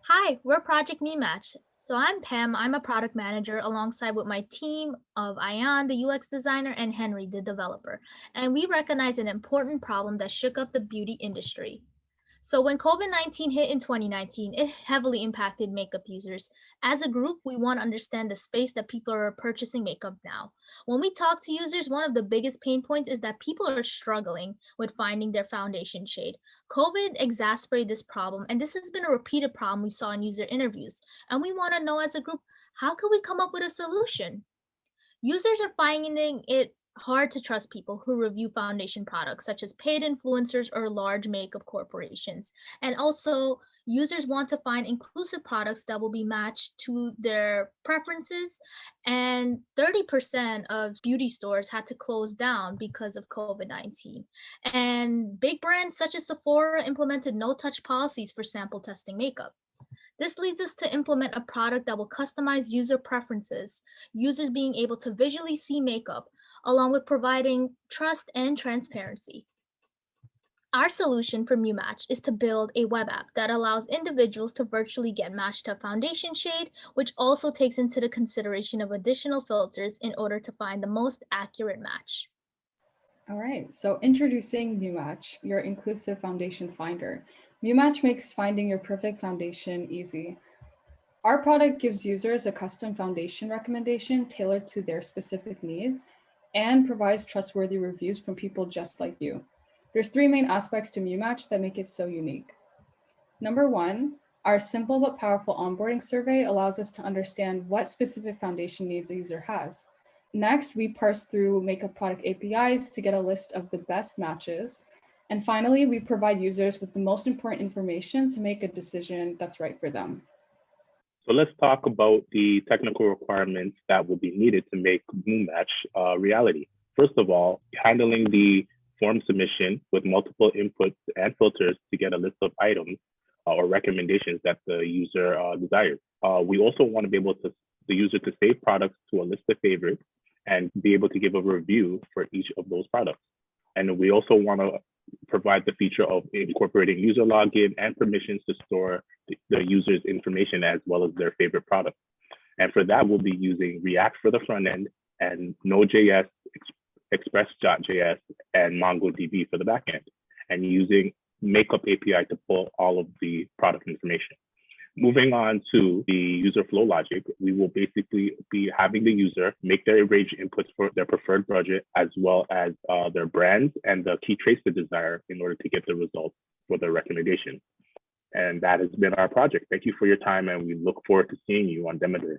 Hi, we're Project MuMatch. So I'm Pam. I'm a product manager alongside with my team of Ayaan, the UX designer, and Henry, the developer. And we recognize an important problem that shook up the beauty industry. So when COVID-19 hit in 2019, it heavily impacted makeup users. As a group, we want to understand the space that people are purchasing makeup now. When we talk to users, one of the biggest pain points is that people are struggling with finding their foundation shade. COVID exacerbated this problem, and this has been a repeated problem we saw in user interviews. And we want to know as a group, how can we come up with a solution? Users are finding it hard to trust people who review foundation products, such as paid influencers or large makeup corporations. And also, users want to find inclusive products that will be matched to their preferences. And 30% of beauty stores had to close down because of COVID 19. And big brands such as Sephora implemented no touch policies for sample testing makeup. This leads us to implement a product that will customize user preferences, users being able to visually see makeup, along with providing trust and transparency. Our solution for MuMatch is to build a web app that allows individuals to virtually get matched to a foundation shade, which also takes into the consideration of additional filters in order to find the most accurate match. All right, so introducing MuMatch, your inclusive foundation finder. MuMatch makes finding your perfect foundation easy. Our product gives users a custom foundation recommendation tailored to their specific needs and provides trustworthy reviews from people just like you. There's three main aspects to MuMatch that make it so unique. Number one, our simple but powerful onboarding survey allows us to understand what specific foundation needs a user has. Next, we parse through makeup product APIs to get a list of the best matches. And finally, we provide users with the most important information to make a decision that's right for them. So let's talk about the technical requirements that will be needed to make MuMatch a reality. First of all, handling the form submission with multiple inputs and filters to get a list of items or recommendations that the user desires. We also want to be able to the user to save products to a list of favorites and be able to give a review for each of those products. And we also want to provide the feature of incorporating user login and permissions to store the user's information as well as their favorite product. And for that, we'll be using React for the front end and Node.js, Express.js, and MongoDB for the back end, and using Makeup API to pull all of the product information. Moving on to the user flow logic, we will basically be having the user make their range inputs for their preferred budget, as well as their brands and the key traits they desire in order to get the results for their recommendation. And that has been our project. Thank you for your time, and we look forward to seeing you on Demo Day.